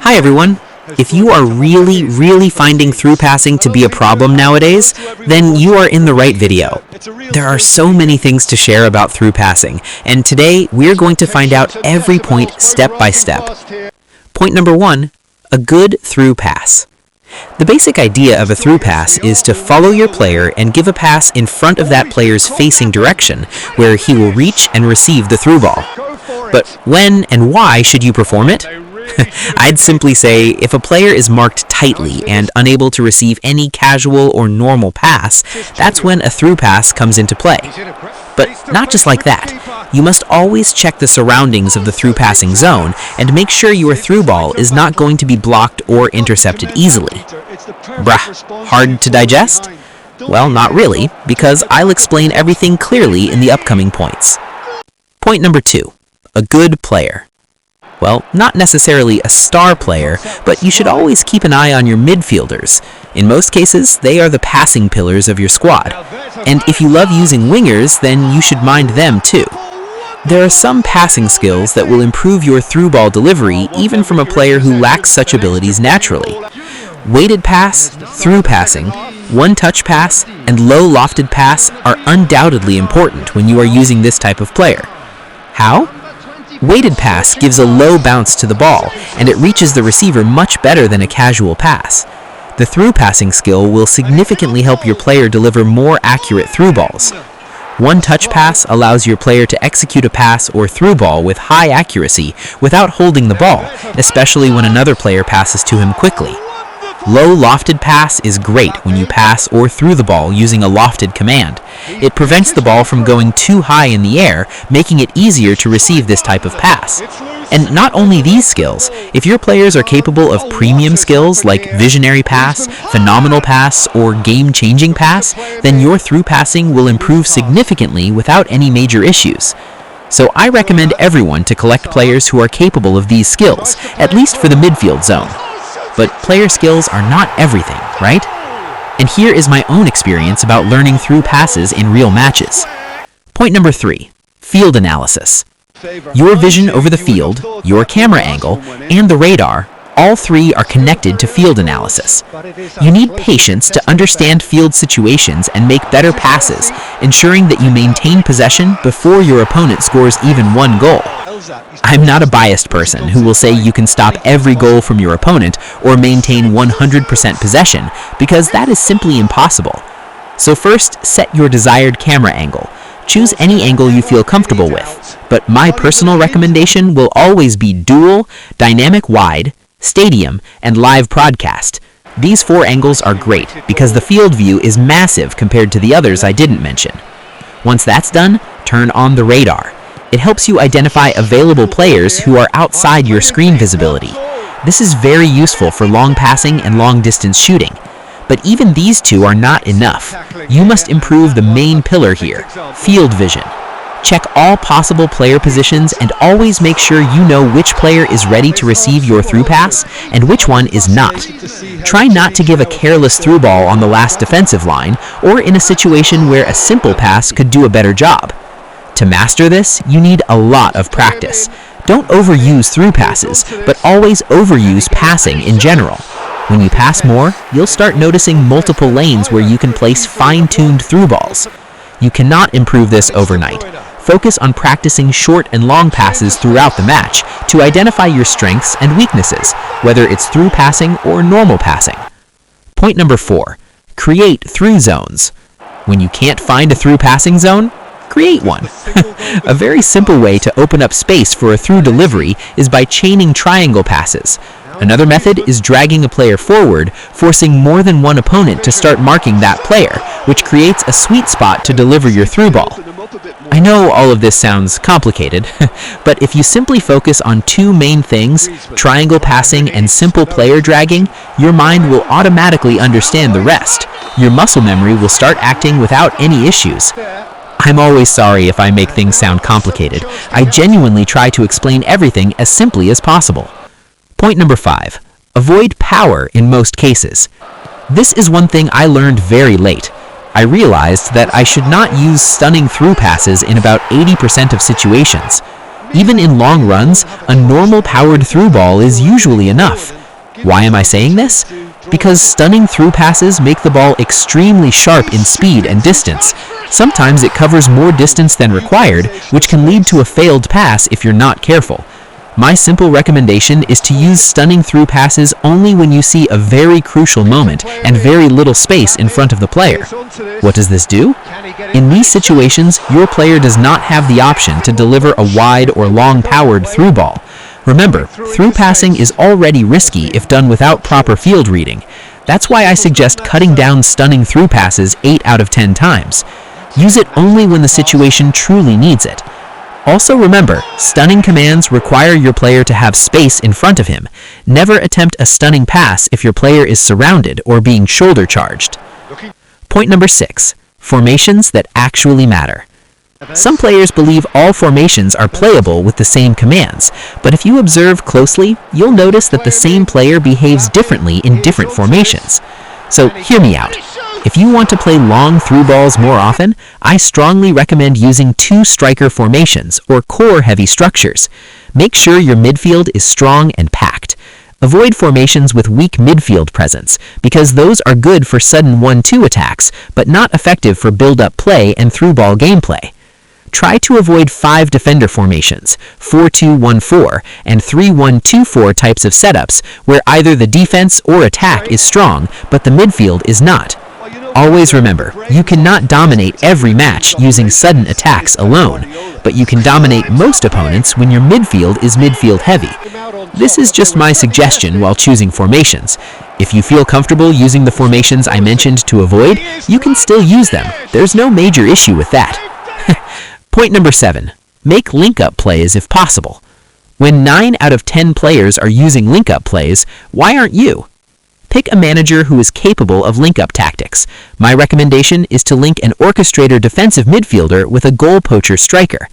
Hi everyone. If you are really finding through passing to be a problem nowadays, then you are in the right video. There are so many things to share about through passing, and today we're going to find out every point step by step. Point number 1, a good through pass. The basic idea of a through pass is to follow your player and give a pass in front of that player's facing direction, where he will reach and receive the through ball. But when and why should you perform it? I'd simply say if a player is marked tightly and unable to receive any casual or normal pass, that's when a through pass comes into play. But not just like that. You must always check the surroundings of the through passing zone and make sure your through ball is not going to be blocked or intercepted easily. Bruh, hard to digest? Well, not really, because I'll explain everything clearly in the upcoming points. Point number 2, a good player. Well, not necessarily a star player, but you should always keep an eye on your midfielders. In most cases, they are the passing pillars of your squad. And if you love using wingers, then you should mind them too. There are some passing skills that will improve your through ball delivery even from a player who lacks such abilities naturally. Weighted pass, through passing, one-touch pass, and low lofted pass are undoubtedly important when you are using this type of player. How? Weighted pass gives a low bounce to the ball, and it reaches the receiver much better than a casual pass. The through passing skill will significantly help your player deliver more accurate through balls. One-touch pass allows your player to execute a pass or through ball with high accuracy without holding the ball, especially when another player passes to him quickly. Low lofted pass is great when you pass or through the ball using a lofted command. It prevents the ball from going too high in the air, making it easier to receive this type of pass. And not only these skills, if your players are capable of premium skills like visionary pass, phenomenal pass, or game-changing pass, then your through passing will improve significantly without any major issues. So I recommend everyone to collect players who are capable of these skills, at least for the midfield zone. But player skills are not everything, right? And here is my own experience about learning through passes in real matches. Point number 3, field analysis. Your vision over the field, your camera angle, and the radar, all three are connected to field analysis. You need patience to understand field situations and make better passes, ensuring that you maintain possession before your opponent scores even one goal. I'm not a biased person who will say you can stop every goal from your opponent or maintain 100% possession, because that is simply impossible. So first, set your desired camera angle. Choose any angle you feel comfortable with, but my personal recommendation will always be dual, dynamic wide, stadium, and live broadcast. These 4 angles are great because the field view is massive compared to the others I didn't mention. Once that's done, turn on the radar. It helps you identify available players who are outside your screen visibility. This is very useful for long passing and long distance shooting. But even these two are not enough. You must improve the main pillar here, field vision. Check all possible player positions and always make sure you know which player is ready to receive your through pass and which one is not. Try not to give a careless through ball on the last defensive line or in a situation where a simple pass could do a better job. To master this, you need a lot of practice. Don't overuse through passes, but always overuse passing in general. When you pass more, you'll start noticing multiple lanes where you can place fine-tuned through balls. You cannot improve this overnight. Focus on practicing short and long passes throughout the match to identify your strengths and weaknesses, whether it's through passing or normal passing. Point number 4, create through zones. When you can't find a through passing zone, create one. A very simple way to open up space for a through delivery is by chaining triangle passes. Another method is dragging a player forward, forcing more than one opponent to start marking that player, which creates a sweet spot to deliver your through ball. I know all of this sounds complicated, but if you simply focus on 2 main things, triangle passing and simple player dragging, your mind will automatically understand the rest. Your muscle memory will start acting without any issues. I'm always sorry if I make things sound complicated. I genuinely try to explain everything as simply as possible. Point number 5, avoid power in most cases. This is one thing I learned very late. I realized that I should not use stunning through passes in about 80% of situations. Even in long runs, a normal powered through ball is usually enough. Why am I saying this? Because stunning through passes make the ball extremely sharp in speed and distance. Sometimes it covers more distance than required, which can lead to a failed pass if you're not careful. My simple recommendation is to use stunning through passes only when you see a very crucial moment and very little space in front of the player. What does this do? In these situations, your player does not have the option to deliver a wide or long-powered through ball. Remember, through passing is already risky if done without proper field reading. That's why I suggest cutting down stunning through passes 8 out of 10 times. Use it only when the situation truly needs it. Also remember, stunning commands require your player to have space in front of him. Never attempt a stunning pass if your player is surrounded or being shoulder charged. Point number 6. Formations that actually matter. Some players believe all formations are playable with the same commands, but if you observe closely, you'll notice that the same player behaves differently in different formations. So hear me out. If you want to play long through balls more often, I strongly recommend using 2 striker formations or core-heavy structures. Make sure your midfield is strong and packed. Avoid formations with weak midfield presence, because those are good for sudden 1-2 attacks, but not effective for build-up play and through-ball gameplay. Try to avoid 5 defender formations, 4-2-1-4, and 3-1-2-4 types of setups, where either the defense or attack is strong, but the midfield is not. Always remember, you cannot dominate every match using sudden attacks alone, but you can dominate most opponents when your midfield is midfield heavy. This is just my suggestion while choosing formations. If you feel comfortable using the formations I mentioned to avoid, you can still use them. There's no major issue with that. Point number 7. Make link-up plays if possible. When 9 out of 10 players are using link-up plays, why aren't you? Pick a manager who is capable of link-up tactics. My recommendation is to link an orchestrator defensive midfielder with a goal poacher striker.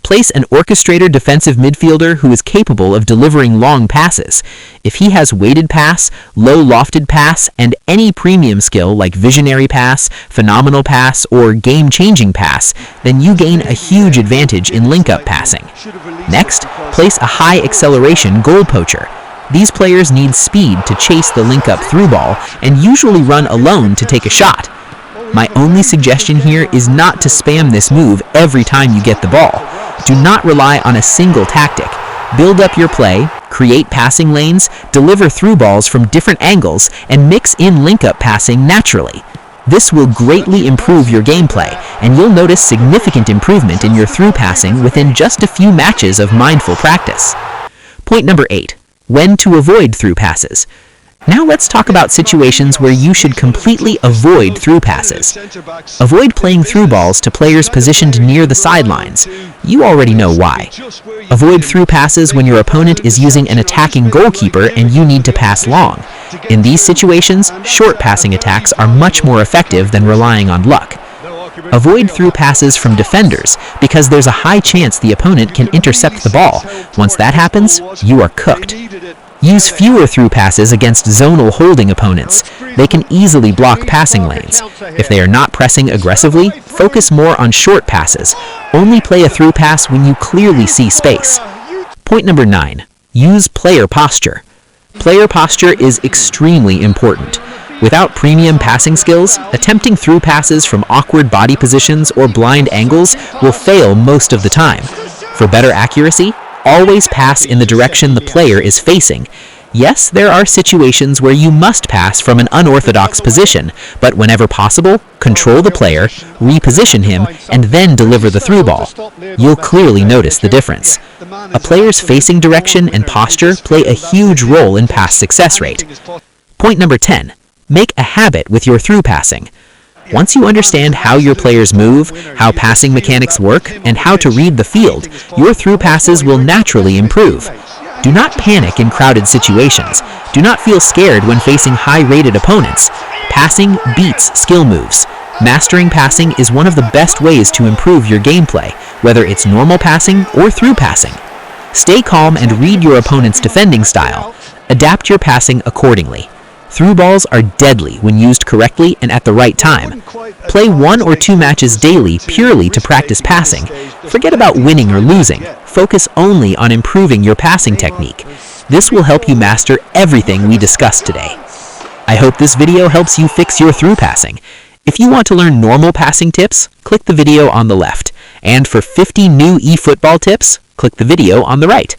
Place an orchestrator defensive midfielder who is capable of delivering long passes. If he has weighted pass, low lofted pass, and any premium skill like visionary pass, phenomenal pass, or game-changing pass, then you gain a huge advantage in link-up passing. Next, place a high acceleration goal poacher. These players need speed to chase the link-up through ball and usually run alone to take a shot. My only suggestion here is not to spam this move every time you get the ball. Do not rely on a single tactic. Build up your play, create passing lanes, deliver through balls from different angles, and mix in link-up passing naturally. This will greatly improve your gameplay, and you'll notice significant improvement in your through passing within just a few matches of mindful practice. Point number 8. When to avoid through passes. Now let's talk about situations where you should completely avoid through passes. Avoid playing through balls to players positioned near the sidelines. You already know why. Avoid through passes when your opponent is using an attacking goalkeeper and you need to pass long. In these situations, short passing attacks are much more effective than relying on luck. Avoid through passes from defenders, because there's a high chance the opponent can intercept the ball. Once that happens, you are cooked. Use fewer through passes against zonal holding opponents. They can easily block passing lanes. If they are not pressing aggressively, focus more on short passes. Only play a through pass when you clearly see space. Point number 9. Use player posture. Player posture is extremely important. Without premium passing skills, attempting through passes from awkward body positions or blind angles will fail most of the time. For better accuracy, always pass in the direction the player is facing. Yes, there are situations where you must pass from an unorthodox position, but whenever possible, control the player, reposition him, and then deliver the through ball. You'll clearly notice the difference. A player's facing direction and posture play a huge role in pass success rate. Point number 10. Make a habit with your through passing. Once you understand how your players move, how passing mechanics work, and how to read the field, your through passes will naturally improve. Do not panic in crowded situations. Do not feel scared when facing high-rated opponents. Passing beats skill moves. Mastering passing is one of the best ways to improve your gameplay, whether it's normal passing or through passing. Stay calm and read your opponent's defending style. Adapt your passing accordingly. Through balls are deadly when used correctly and at the right time. Play 1 or 2 matches daily purely to practice passing. Forget about winning or losing. focus only on improving your passing technique. This will help you master everything we discussed today. I hope this video helps you fix your through passing. If you want to learn normal passing tips, click the video on the left. And for 50 new eFootball tips, click the video on the right.